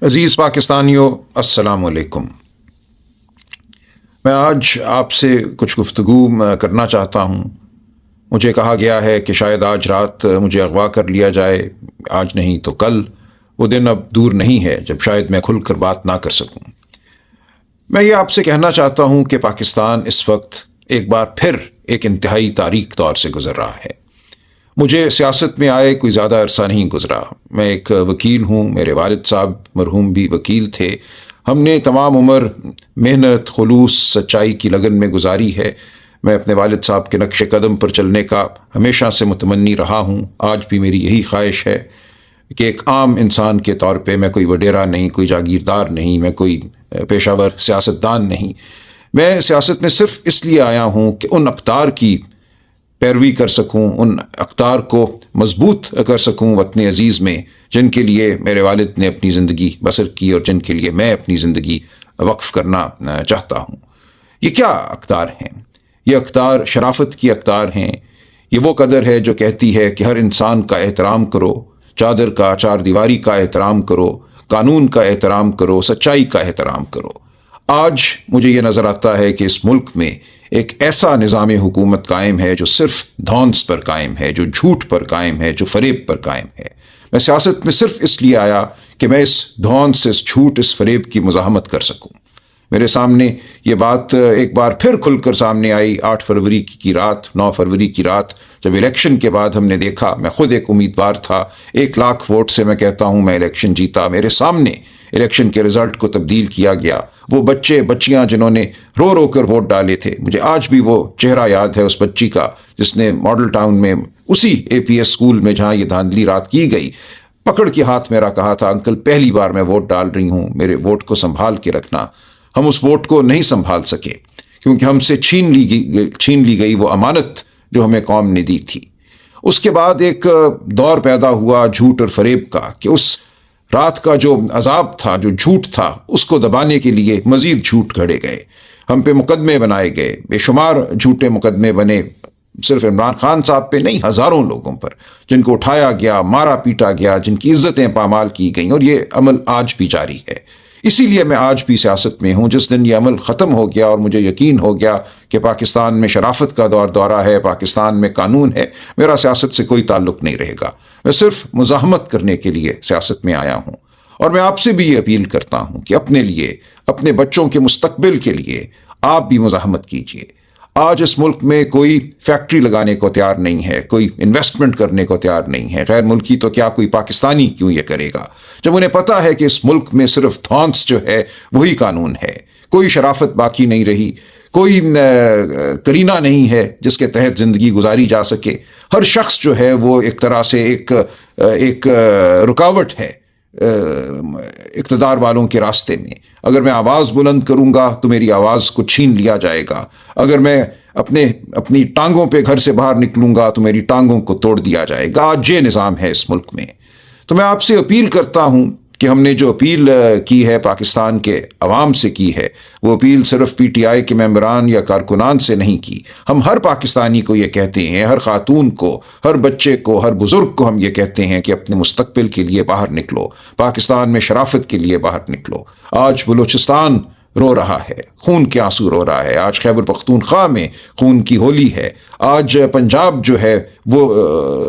عزیز پاکستانیوں، السلام علیکم۔ میں آج آپ سے کچھ گفتگو کرنا چاہتا ہوں۔ مجھے کہا گیا ہے کہ شاید آج رات مجھے اغوا کر لیا جائے، آج نہیں تو کل۔ وہ دن اب دور نہیں ہے جب شاید میں کھل کر بات نہ کر سکوں۔ میں یہ آپ سے کہنا چاہتا ہوں کہ پاکستان اس وقت ایک بار پھر ایک انتہائی تاریک دور سے گزر رہا ہے۔ مجھے سیاست میں آئے کوئی زیادہ عرصہ نہیں گزرا۔ میں ایک وکیل ہوں، میرے والد صاحب مرحوم بھی وکیل تھے۔ ہم نے تمام عمر محنت، خلوص، سچائی کی لگن میں گزاری ہے۔ میں اپنے والد صاحب کے نقش قدم پر چلنے کا ہمیشہ سے متمنی رہا ہوں۔ آج بھی میری یہی خواہش ہے کہ ایک عام انسان کے طور پہ، میں کوئی وڈیرا نہیں، کوئی جاگیردار نہیں، میں کوئی پیشہ ور سیاستدان نہیں، میں سیاست میں صرف اس لیے آیا ہوں کہ ان اقدار کی پیروی کر سکوں، ان اقدار کو مضبوط کر سکوں وطن عزیز میں، جن کے لیے میرے والد نے اپنی زندگی بسر کی اور جن کے لیے میں اپنی زندگی وقف کرنا چاہتا ہوں۔ یہ کیا اقدار ہیں؟ یہ اقدار شرافت کی اقدار ہیں۔ یہ وہ قدر ہے جو کہتی ہے کہ ہر انسان کا احترام کرو، چادر کا، چار دیواری کا احترام کرو، قانون کا احترام کرو، سچائی کا احترام کرو۔ آج مجھے یہ نظر آتا ہے کہ اس ملک میں ایک ایسا نظام حکومت قائم ہے جو صرف دھونس پر قائم ہے، جو جھوٹ پر قائم ہے، جو فریب پر قائم ہے۔ میں سیاست میں صرف اس لیے آیا کہ میں اس دھونس، اس جھوٹ، اس فریب کی مزاحمت کر سکوں۔ میرے سامنے یہ بات ایک بار پھر کھل کر سامنے آئی 8 فروری کی رات، 9 فروری کی رات، جب الیکشن کے بعد ہم نے دیکھا، میں خود ایک امیدوار تھا، 1 لاکھ ووٹ سے میں کہتا ہوں میں الیکشن جیتا۔ میرے سامنے الیکشن کے رزلٹ کو تبدیل کیا گیا۔ وہ بچے بچیاں جنہوں نے رو رو کر ووٹ ڈالے تھے، مجھے آج بھی وہ چہرہ یاد ہے اس بچی کا جس نے ماڈل ٹاؤن میں اسی APS اسکول میں جہاں یہ دھاندلی رات کی گئی، پکڑ کے ہاتھ میرا کہا تھا، انکل پہلی بار میں ووٹ ڈال رہی ہوں، میرے ووٹ کو سنبھال کے رکھنا۔ ہم اس ووٹ کو نہیں سنبھال سکے کیونکہ ہم سے چھین لی گئی وہ امانت جو ہمیں قوم نے دی تھی۔ اس کے بعد ایک دور پیدا ہوا جھوٹ اور فریب کا کہ اس رات کا جو عذاب تھا، جو جھوٹ تھا، اس کو دبانے کے لیے مزید جھوٹ گھڑے گئے، ہم پہ مقدمے بنائے گئے، بے شمار جھوٹے مقدمے بنے، صرف عمران خان صاحب پہ نہیں، ہزاروں لوگوں پر جن کو اٹھایا گیا، مارا پیٹا گیا، جن کی عزتیں پامال کی گئیں، اور یہ عمل آج بھی جاری ہے۔ اسی لیے میں آج بھی سیاست میں ہوں۔ جس دن یہ عمل ختم ہو گیا اور مجھے یقین ہو گیا کہ پاکستان میں شرافت کا دورہ ہے، پاکستان میں قانون ہے، میرا سیاست سے کوئی تعلق نہیں رہے گا۔ میں صرف مزاحمت کرنے کے لیے سیاست میں آیا ہوں، اور میں آپ سے بھی یہ اپیل کرتا ہوں کہ اپنے لیے، اپنے بچوں کے مستقبل کے لیے آپ بھی مزاحمت کیجیے۔ آج اس ملک میں کوئی فیکٹری لگانے کو تیار نہیں ہے، کوئی انویسٹمنٹ کرنے کو تیار نہیں ہے، غیر ملکی تو کیا کوئی پاکستانی کیوں یہ کرے گا، جب انہیں پتہ ہے کہ اس ملک میں صرف دھونس جو ہے وہی قانون ہے، کوئی شرافت باقی نہیں رہی، کوئی کرینہ نہیں ہے جس کے تحت زندگی گزاری جا سکے۔ ہر شخص جو ہے وہ ایک طرح سے ایک رکاوٹ ہے اقتدار والوں کے راستے میں۔ اگر میں آواز بلند کروں گا تو میری آواز کو چھین لیا جائے گا، اگر میں اپنی ٹانگوں پہ گھر سے باہر نکلوں گا تو میری ٹانگوں کو توڑ دیا جائے گا۔ آج یہ نظام ہے اس ملک میں۔ تو میں آپ سے اپیل کرتا ہوں کہ ہم نے جو اپیل کی ہے، پاکستان کے عوام سے کی ہے، وہ اپیل صرف PTI کے ممبران یا کارکنان سے نہیں کی۔ ہم ہر پاکستانی کو یہ کہتے ہیں، ہر خاتون کو، ہر بچے کو، ہر بزرگ کو ہم یہ کہتے ہیں کہ اپنے مستقبل کے لیے باہر نکلو، پاکستان میں شرافت کے لیے باہر نکلو۔ آج بلوچستان رو رہا ہے، خون کے آنسو رو رہا ہے۔ آج خیبر پختونخوا میں خون کی ہولی ہے۔ آج پنجاب جو ہے وہ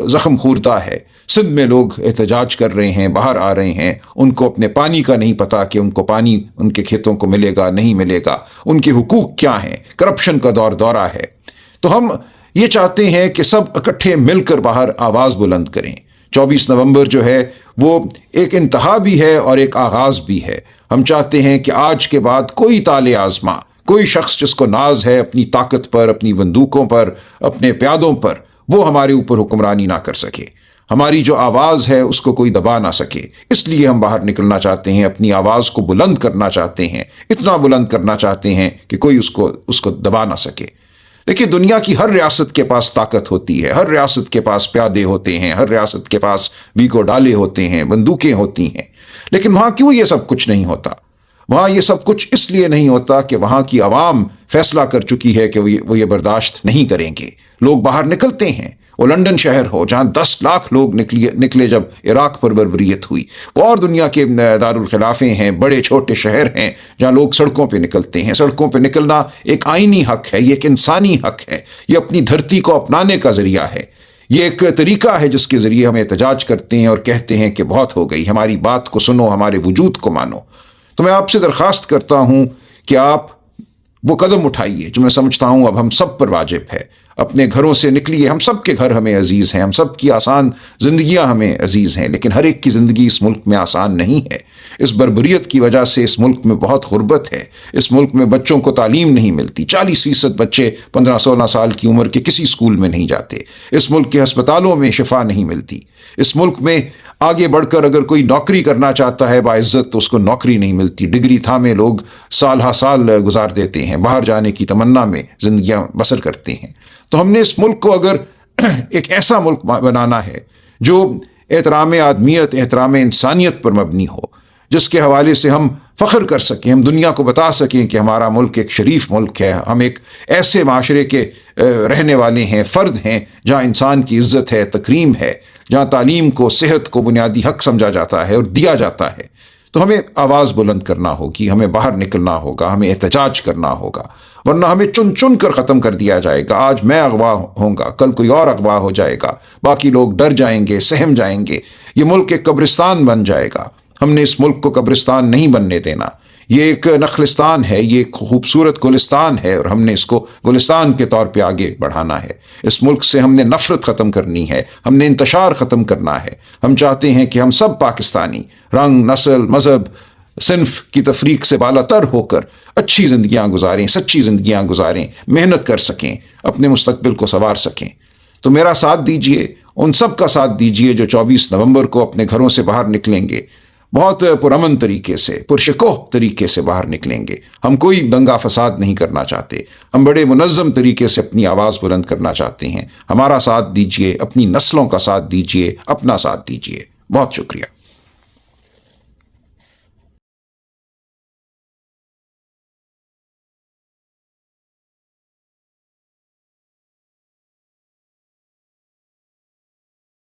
زخم خوردہ ہے۔ سندھ میں لوگ احتجاج کر رہے ہیں، باہر آ رہے ہیں، ان کو اپنے پانی کا نہیں پتا کہ ان کو پانی ان کے کھیتوں کو ملے گا نہیں ملے گا، ان کے حقوق کیا ہیں، کرپشن کا دورہ ہے۔ تو ہم یہ چاہتے ہیں کہ سب اکٹھے مل کر باہر آواز بلند کریں۔ 24 نومبر جو ہے وہ ایک انتہا بھی ہے اور ایک آغاز بھی ہے۔ ہم چاہتے ہیں کہ آج کے بعد کوئی طالع آزما، کوئی شخص جس کو ناز ہے اپنی طاقت پر، اپنی بندوقوں پر، اپنے پیادوں پر، وہ ہمارے اوپر حکمرانی نہ کر سکے۔ ہماری جو آواز ہے اس کو کوئی دبا نہ سکے۔ اس لیے ہم باہر نکلنا چاہتے ہیں، اپنی آواز کو بلند کرنا چاہتے ہیں، اتنا بلند کرنا چاہتے ہیں کہ کوئی اس کو دبا نہ سکے۔ دیکھیے، دنیا کی ہر ریاست کے پاس طاقت ہوتی ہے، ہر ریاست کے پاس پیادے ہوتے ہیں، ہر ریاست کے پاس ویگو ڈالے ہوتے ہیں، بندوقیں ہوتی ہیں، لیکن وہاں کیوں یہ سب کچھ نہیں ہوتا؟ وہاں یہ سب کچھ اس لیے نہیں ہوتا کہ وہاں کی عوام فیصلہ کر چکی ہے کہ وہ یہ برداشت نہیں کریں گے۔ لوگ باہر نکلتے ہیں، وہ لندن شہر ہو جہاں 10 لاکھ لوگ نکلے جب عراق پر بربریت ہوئی، وہ اور دنیا کے دارالخلافے ہیں، بڑے چھوٹے شہر ہیں جہاں لوگ سڑکوں پہ نکلتے ہیں۔ سڑکوں پہ نکلنا ایک آئینی حق ہے، یہ ایک انسانی حق ہے، یہ اپنی دھرتی کو اپنانے کا ذریعہ ہے، یہ ایک طریقہ ہے جس کے ذریعے ہم احتجاج کرتے ہیں اور کہتے ہیں کہ بہت ہو گئی، ہماری بات کو سنو، ہمارے وجود کو مانو۔ تو میں آپ سے درخواست کرتا ہوں کہ آپ وہ قدم اٹھائیے جو میں سمجھتا ہوں اب ہم سب پر واجب ہے۔ اپنے گھروں سے نکلیے، ہم سب کے گھر ہمیں عزیز ہیں، ہم سب کی آسان زندگیاں ہمیں عزیز ہیں، لیکن ہر ایک کی زندگی اس ملک میں آسان نہیں ہے۔ اس بربریت کی وجہ سے اس ملک میں بہت غربت ہے، اس ملک میں بچوں کو تعلیم نہیں ملتی، 40% بچے 15-16 سال کی عمر کے کسی اسکول میں نہیں جاتے، اس ملک کے ہسپتالوں میں شفا نہیں ملتی، اس ملک میں آگے بڑھ کر اگر کوئی نوکری کرنا چاہتا ہے باعزت تو اس کو نوکری نہیں ملتی، ڈگری تھامے لوگ سال ہا سال گزار دیتے ہیں، باہر جانے کی تمنا میں زندگیاں بسر کرتے ہیں۔ تو ہم نے اس ملک کو اگر ایک ایسا ملک بنانا ہے جو احترام آدمیت، احترام انسانیت پر مبنی ہو، جس کے حوالے سے ہم فخر کر سکیں، ہم دنیا کو بتا سکیں کہ ہمارا ملک ایک شریف ملک ہے، ہم ایک ایسے معاشرے کے رہنے والے ہیں، فرد ہیں جہاں انسان کی عزت ہے، تکریم ہے، جہاں تعلیم کو، صحت کو بنیادی حق سمجھا جاتا ہے اور دیا جاتا ہے۔ تو ہمیں آواز بلند کرنا ہوگی، ہمیں باہر نکلنا ہوگا، ہمیں احتجاج کرنا ہوگا، ورنہ ہمیں چن چن کر ختم کر دیا جائے گا۔ آج میں اغوا ہوں گا، کل کوئی اور اغوا ہو جائے گا، باقی لوگ ڈر جائیں گے، سہم جائیں گے، یہ ملک ایک قبرستان بن جائے گا۔ ہم نے اس ملک کو قبرستان نہیں بننے دینا، یہ ایک نخلستان ہے، یہ ایک خوبصورت گلستان ہے اور ہم نے اس کو گلستان کے طور پہ آگے بڑھانا ہے۔ اس ملک سے ہم نے نفرت ختم کرنی ہے، ہم نے انتشار ختم کرنا ہے۔ ہم چاہتے ہیں کہ ہم سب پاکستانی رنگ، نسل، مذہب، صنف کی تفریق سے بالا تر ہو کر اچھی زندگیاں گزاریں، سچی زندگیاں گزاریں، محنت کر سکیں، اپنے مستقبل کو سنوار سکیں۔ تو میرا ساتھ دیجئے، ان سب کا ساتھ دیجئے جو 24 نومبر کو اپنے گھروں سے باہر نکلیں گے، بہت پرامن طریقے سے، پرشکوہ طریقے سے باہر نکلیں گے۔ ہم کوئی دنگا فساد نہیں کرنا چاہتے، ہم بڑے منظم طریقے سے اپنی آواز بلند کرنا چاہتے ہیں۔ ہمارا ساتھ دیجئے، اپنی نسلوں کا ساتھ دیجئے، اپنا ساتھ دیجئے۔ بہت شکریہ۔